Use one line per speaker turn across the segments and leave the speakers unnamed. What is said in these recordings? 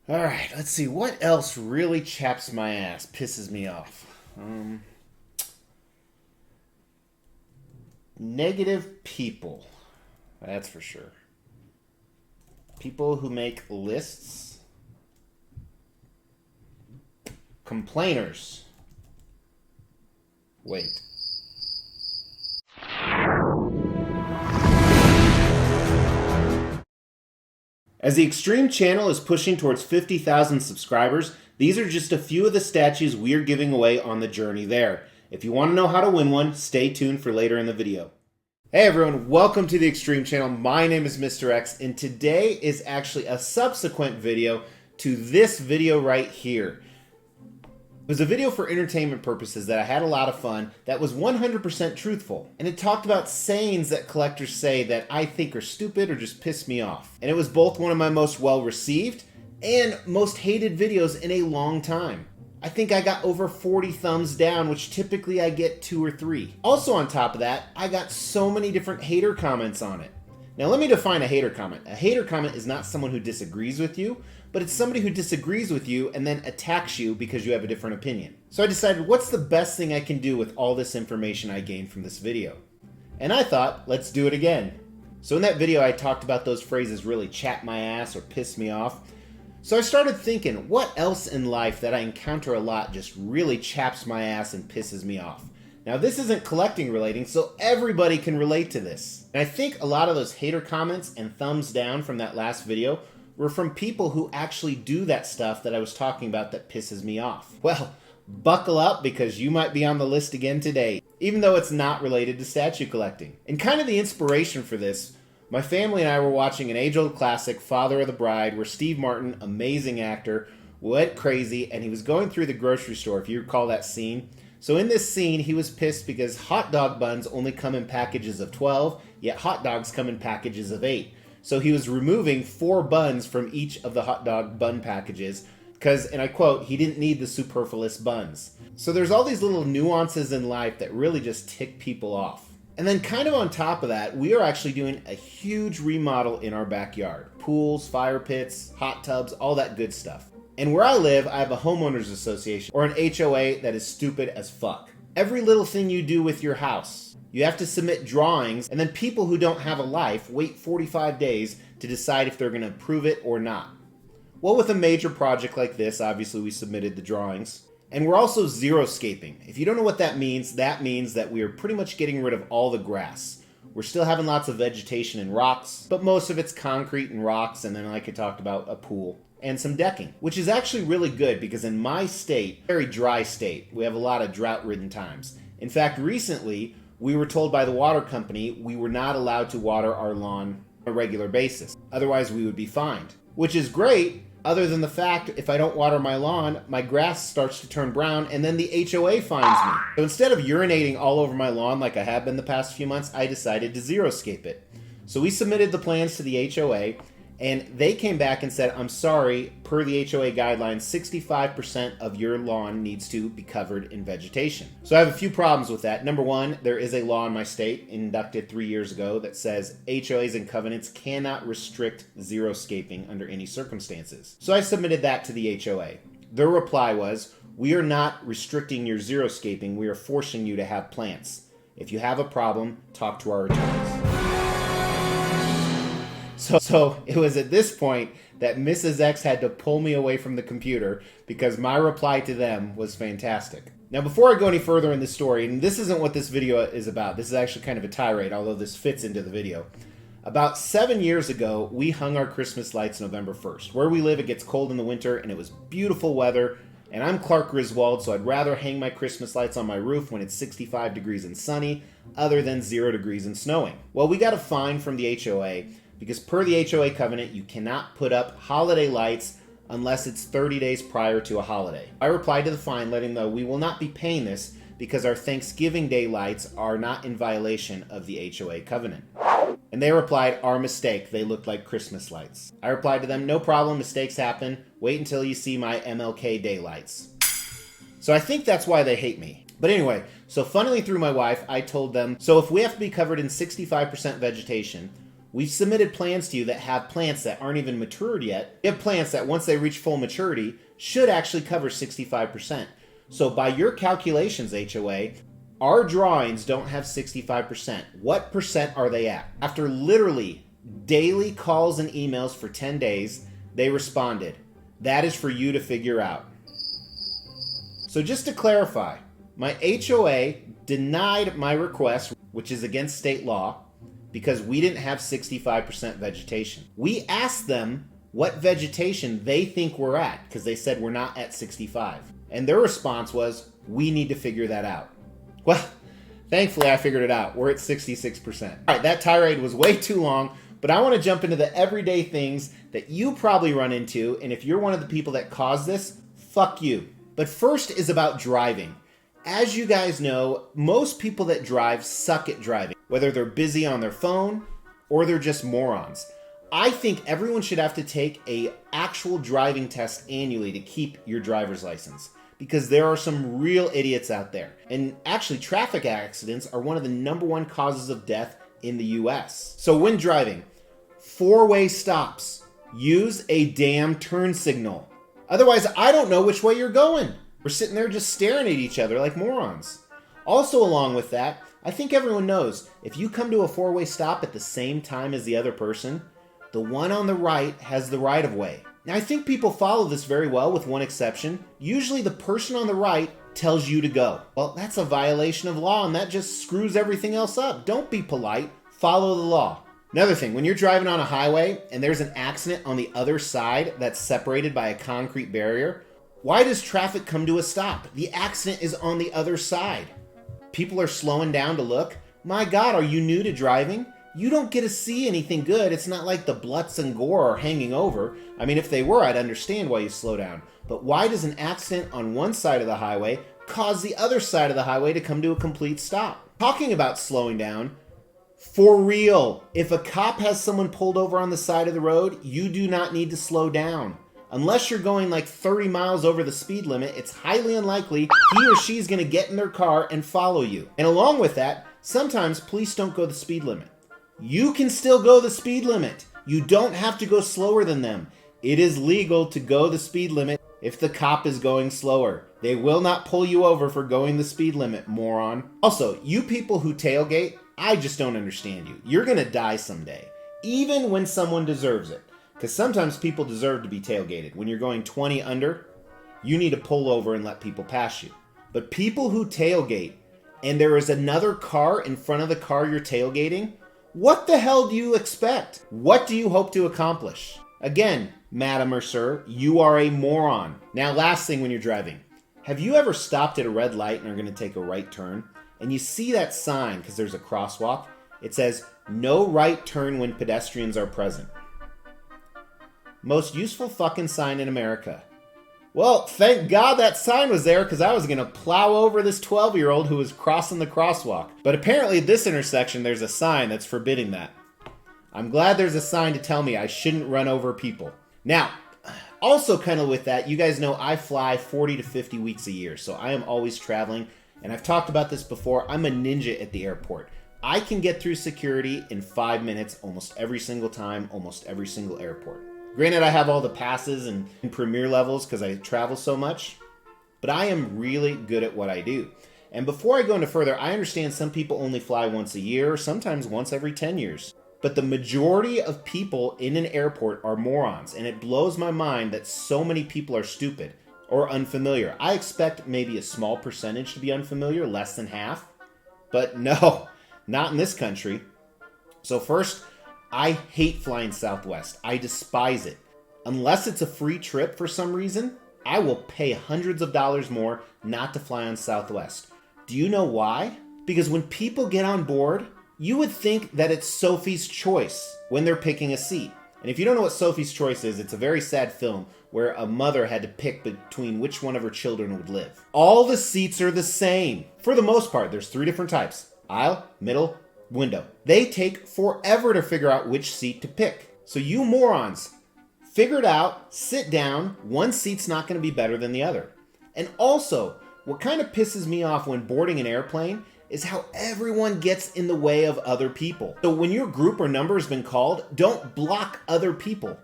Alright, let's see. What else really chaps my ass, pisses me off? Negative people. That's for sure. People who make lists. Complainers. Wait. As the Extreme channel is pushing towards 50,000 subscribers, these are just a few of the statues we're giving away on the journey there. If you want to know how to win one, stay tuned for later in the video. Hey everyone, welcome to the Extreme channel. My name is Mr. X, and today is actually a subsequent video to this video right here. It was a video for entertainment purposes that I had a lot of fun that was 100% truthful. And it talked about sayings that collectors say that I think are stupid or just piss me off. And it was both one of my most well-received and most hated videos in a long time. I think I got over 40 thumbs down, which typically I get 2 or 3. Also on top of that, I got so many different hater comments on it. Now let me define a hater comment. A hater comment is not someone who disagrees with you, but it's somebody who disagrees with you and then attacks you because you have a different opinion. So I decided, what's the best thing I can do with all this information I gained from this video? And I thought, let's do it again. So in that video I talked about those phrases really chap my ass or piss me off. So I started thinking, what else in life that I encounter a lot just really chaps my ass and pisses me off? Now this isn't collecting relating, so everybody can relate to this. And I think a lot of those hater comments and thumbs down from that last video were from people who actually do that stuff that I was talking about that pisses me off. Well, buckle up because you might be on the list again today, even though it's not related to statue collecting. And kind of the inspiration for this, my family and I were watching an age-old classic, Father of the Bride, where Steve Martin, amazing actor, went crazy and he was going through the grocery store, if you recall that scene. So in this scene, he was pissed because hot dog buns only come in packages of 12, yet hot dogs come in packages of 8. So he was removing 4 buns from each of the hot dog bun packages because, and I quote, he didn't need the superfluous buns. So there's all these little nuances in life that really just tick people off. And then kind of on top of that, we are actually doing a huge remodel in our backyard. Pools, fire pits, hot tubs, all that good stuff. And where I live, I have a homeowners association, or an HOA, that is stupid as fuck. Every little thing you do with your house, you have to submit drawings, and then people who don't have a life wait 45 days to decide if they're going to approve it or not. Well, with a major project like this, obviously we submitted the drawings. And we're also xeriscaping. If you don't know what that means that we are pretty much getting rid of all the grass. We're still having lots of vegetation and rocks, but most of it's concrete and rocks, and then like I talked about, a pool and some decking, which is actually really good because in my state, very dry state, we have a lot of drought-ridden times. In fact, recently, we were told by the water company we were not allowed to water our lawn on a regular basis. Otherwise, we would be fined, which is great, other than the fact if I don't water my lawn, my grass starts to turn brown and then the HOA fines me. So instead of urinating all over my lawn like I have been the past few months, I decided to xeriscape it. So we submitted the plans to the HOA, and they came back and said, I'm sorry, per the HOA guidelines, 65% of your lawn needs to be covered in vegetation. So I have a few problems with that. Number one, there is a law in my state, inducted 3 years ago, that says HOAs and covenants cannot restrict xeriscaping under any circumstances. So I submitted that to the HOA. Their reply was, we are not restricting your xeriscaping, we are forcing you to have plants. If you have a problem, talk to our attorneys. So it was at this point that Mrs. X had to pull me away from the computer because my reply to them was fantastic. Now before I go any further in this story, and this isn't what this video is about, this is actually kind of a tirade, although this fits into the video. About 7 years ago, we hung our Christmas lights November 1st. Where we live, it gets cold in the winter and it was beautiful weather, and I'm Clark Griswold, so I'd rather hang my Christmas lights on my roof when it's 65 degrees and sunny, other than 0 degrees and snowing. Well, we got a fine from the HOA, because per the HOA covenant, you cannot put up holiday lights unless it's 30 days prior to a holiday. I replied to the fine letting them know we will not be paying this because our Thanksgiving Day lights are not in violation of the HOA covenant. And they replied, our mistake, they look like Christmas lights. I replied to them, no problem, mistakes happen. Wait until you see my MLK Day lights. So I think that's why they hate me. But anyway, so funneling through my wife, I told them, so if we have to be covered in 65% vegetation, We've submitted plans to you that have plants that aren't even matured yet. We have plants that once they reach full maturity should actually cover 65%. So by your calculations, HOA, our drawings don't have 65%. What percent are they at? After literally daily calls and emails for 10 days, they responded. That is for you to figure out. So just to clarify, my HOA denied my request, which is against state law, because we didn't have 65% vegetation. We asked them what vegetation they think we're at, because they said we're not at 65. And their response was, we need to figure that out. Well, thankfully I figured it out. We're at 66%. All right, that tirade was way too long, but I want to jump into the everyday things that you probably run into, and if you're one of the people that caused this, fuck you. But first is about driving. As you guys know, most people that drive suck at driving, whether they're busy on their phone or they're just morons. I think everyone should have to take an actual driving test annually to keep your driver's license, because there are some real idiots out there. And actually, traffic accidents are one of the #1 causes of death in the US. So when driving, 4-way stops. Use a damn turn signal. Otherwise, I don't know which way you're going. We're sitting there just staring at each other like morons. Also, along with that, I think everyone knows if you come to a 4-way stop at the same time as the other person, the one on the right has the right of way. Now, I think people follow this very well with one exception. Usually the person on the right tells you to go. Well, that's a violation of law, and that just screws everything else up. Don't be polite. Follow the law. Another thing, when you're driving on a highway and there's an accident on the other side that's separated by a concrete barrier, why does traffic come to a stop? The accident is on the other side. People are slowing down to look. My God, are you new to driving? You don't get to see anything good. It's not like the Blutz and Gore are hanging over. I mean, if they were, I'd understand why you slow down. But why does an accident on one side of the highway cause the other side of the highway to come to a complete stop? Talking about slowing down, for real, if a cop has someone pulled over on the side of the road, you do not need to slow down. Unless you're going like 30 miles over the speed limit, it's highly unlikely he or she's going to get in their car and follow you. And along with that, sometimes police don't go the speed limit. You can still go the speed limit. You don't have to go slower than them. It is legal to go the speed limit if the cop is going slower. They will not pull you over for going the speed limit, moron. Also, you people who tailgate, I just don't understand you. You're going to die someday, even when someone deserves it. Because sometimes people deserve to be tailgated. When you're going 20 under, you need to pull over and let people pass you. But people who tailgate and there is another car in front of the car you're tailgating, what the hell do you expect? What do you hope to accomplish? Again, madam or sir, you are a moron. Now, last thing when you're driving. Have you ever stopped at a red light and are going to take a right turn? And you see that sign, because there's a crosswalk, it says, no right turn when pedestrians are present. Most useful fucking sign in America. Well, thank God that sign was there, because I was going to plow over this 12-year-old who was crossing the crosswalk. But apparently at this intersection, there's a sign that's forbidding that. I'm glad there's a sign to tell me I shouldn't run over people. Now, also kind of with that, you guys know I fly 40 to 50 weeks a year, so I am always traveling. And I've talked about this before, I'm a ninja at the airport. I can get through security in 5 minutes almost every single time, almost every single airport. Granted, I have all the passes and premier levels because I travel so much, but I am really good at what I do. And before I go into further, I understand some people only fly once a year, sometimes once every 10 years. But the majority of people in an airport are morons, and it blows my mind that so many people are stupid or unfamiliar. I expect maybe a small percentage to be unfamiliar, less than half. But no, not in this country. So first, I hate flying Southwest. I despise it. Unless it's a free trip for some reason, I will pay hundreds of dollars more not to fly on Southwest. Do you know why? Because when people get on board, you would think that it's Sophie's Choice when they're picking a seat. And if you don't know what Sophie's Choice is, it's a very sad film where a mother had to pick between which one of her children would live. All the seats are the same. For the most part, there's 3 different types: aisle, middle, window. They take forever to figure out which seat to pick. So you morons, figure it out, sit down. One seat's not going to be better than the other. And also, what kind of pisses me off when boarding an airplane is how everyone gets in the way of other people. So when your group or number has been called, don't block other people.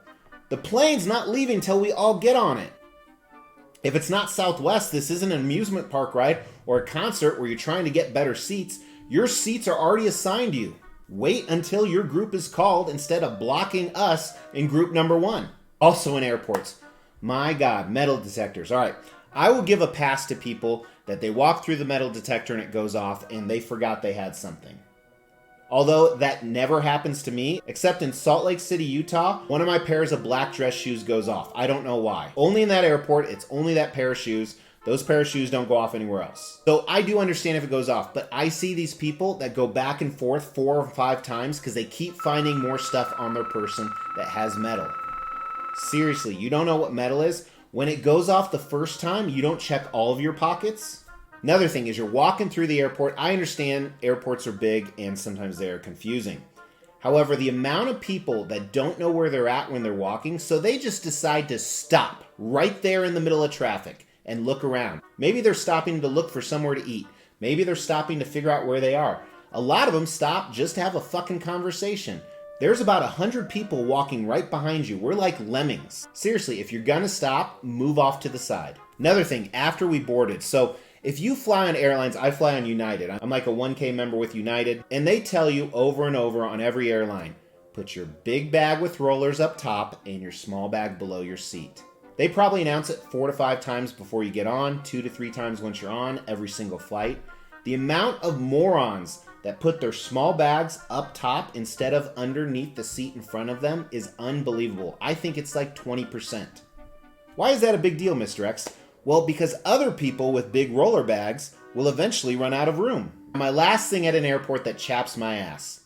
The plane's not leaving till we all get on it. If it's not Southwest, this isn't an amusement park ride or a concert where you're trying to get better seats. Your seats are already assigned you. Wait until your group is called instead of blocking us in group number 1. Also in airports, my God, metal detectors. All right, I will give a pass to people that they walk through the metal detector and it goes off and they forgot they had something. Although that never happens to me, except in Salt Lake City, Utah, one of my pairs of black dress shoes goes off. I don't know why. Only in that airport, it's only that pair of shoes. Those pair of shoes don't go off anywhere else. So I do understand if it goes off, but I see these people that go back and forth 4 or 5 times because they keep finding more stuff on their person that has metal. Seriously, you don't know what metal is? When it goes off the first time, you don't check all of your pockets? Another thing is you're walking through the airport. I understand airports are big and sometimes they're confusing. However, the amount of people that don't know where they're at when they're walking, so they just decide to stop right there in the middle of traffic and look around. Maybe they're stopping to look for somewhere to eat. Maybe they're stopping to figure out where they are. A lot of them stop just to have a fucking conversation. There's about 100 people walking right behind you. We're like lemmings. Seriously, if you're gonna stop, move off to the side. Another thing, after we boarded, so if you fly on airlines, I fly on United. I'm like a 1K member with United, and they tell you over and over on every airline, put your big bag with rollers up top and your small bag below your seat. They probably announce it 4 to 5 times before you get on, 2 to 3 times once you're on, every single flight. The amount of morons that put their small bags up top instead of underneath the seat in front of them is unbelievable. I think it's like 20%. Why is that a big deal, Mr. X? Well, because other people with big roller bags will eventually run out of room. My last thing at an airport that chaps my ass.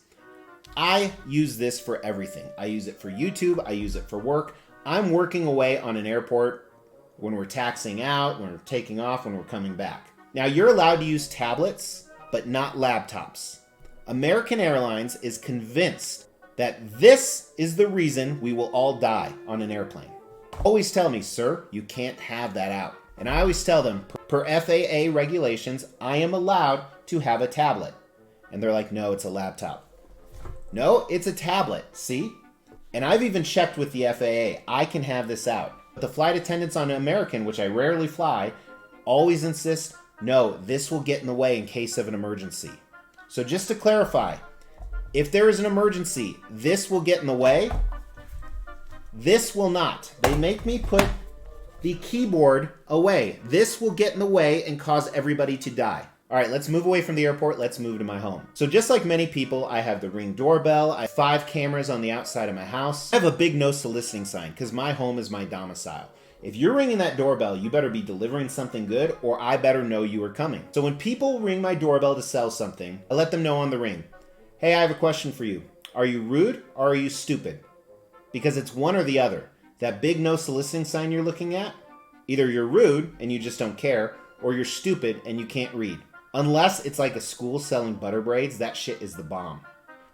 I use this for everything. I use it for YouTube. I use it for work. I'm working away on an airport when we're taxiing out, when we're taking off, when we're coming back. Now, you're allowed to use tablets, but not laptops. American Airlines is convinced that this is the reason we will all die on an airplane. Always tell me, sir, you can't have that out. And I always tell them, per FAA regulations, I am allowed to have a tablet. And they're like, no, it's a laptop. No, it's a tablet, see? And I've even checked with the FAA, I can have this out. But the flight attendants on American, which I rarely fly, always insist, no, this will get in the way in case of an emergency. So just to clarify, if there is an emergency, this will get in the way. This will not. They make me put the keyboard away. This will get in the way and cause everybody to die. All right, let's move away from the airport. Let's move to my home. So just like many people, I have the Ring doorbell. I have 5 cameras on the outside of my house. I have a big no soliciting sign because my home is my domicile. If you're ringing that doorbell, you better be delivering something good or I better know you are coming. So when people ring my doorbell to sell something, I let them know on the ring, hey, I have a question for you. Are you rude or are you stupid? Because it's one or the other. That big no soliciting sign you're looking at, either you're rude and you just don't care, or you're stupid and you can't read. Unless it's like a school selling butter braids, that shit is the bomb.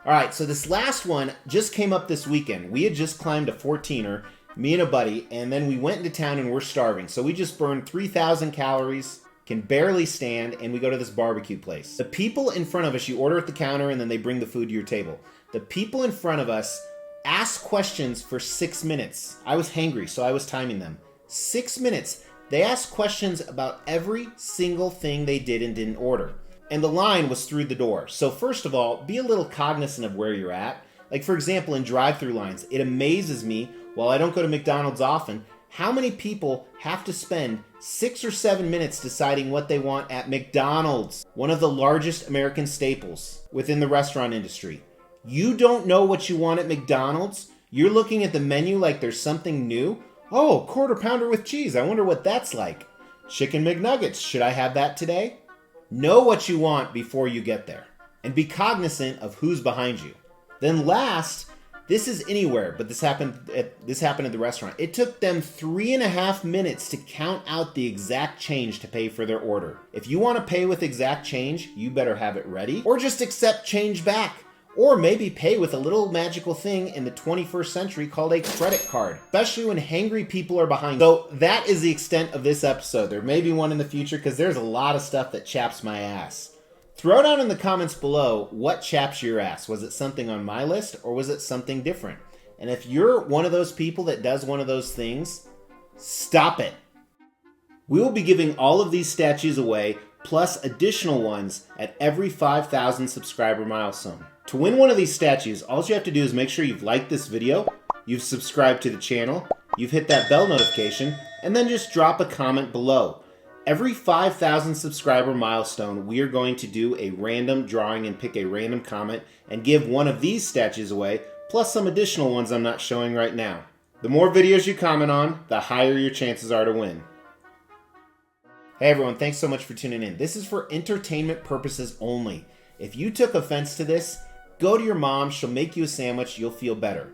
All right, so this last one just came up this weekend. We had just climbed a 14er, me and a buddy, and then we went into town and we're starving. So we just burned 3,000 calories, can barely stand, and we go to this barbecue place. The people in front of us, you order at the counter and then they bring the food to your table. The people in front of us asked questions for 6 minutes. I was hangry, so I was timing them. 6 minutes. They asked questions about every single thing they did and didn't order. And the line was through the door. So first of all, be a little cognizant of where you're at. Like for example, in drive-through lines, it amazes me, while I don't go to McDonald's often, how many people have to spend 6 or 7 minutes deciding what they want at McDonald's, one of the largest American staples within the restaurant industry. You don't know what you want at McDonald's? You're looking at the menu like there's something new? Oh, quarter pounder with cheese. I wonder what that's like. Chicken McNuggets. Should I have that today? Know what you want before you get there. And be cognizant of who's behind you. Then last, this is anywhere, but this happened at the restaurant. It took them 3.5 minutes to count out the exact change to pay for their order. If you want to pay with exact change, you better have it ready. Or just accept change back. Or maybe pay with a little magical thing in the 21st century called a credit card, especially when hangry people are behind. So that is the extent of this episode. There may be one in the future because there's a lot of stuff that chaps my ass. Throw down in the comments below what chaps your ass. Was it something on my list or was it something different? And if you're one of those people that does one of those things, stop it. We will be giving all of these statues away, plus additional ones at every 5,000 subscriber milestone. To win one of these statues, all you have to do is make sure you've liked this video, you've subscribed to the channel, you've hit that bell notification, and then just drop a comment below. Every 5,000 subscriber milestone, we are going to do a random drawing and pick a random comment and give one of these statues away, plus some additional ones I'm not showing right now. The more videos you comment on, the higher your chances are to win. Hey everyone, thanks so much for tuning in. This is for entertainment purposes only. If you took offense to this, go to your mom, she'll make you a sandwich, you'll feel better.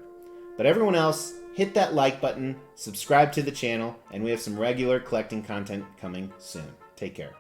But everyone else, hit that like button, subscribe to the channel, and we have some regular collecting content coming soon. Take care.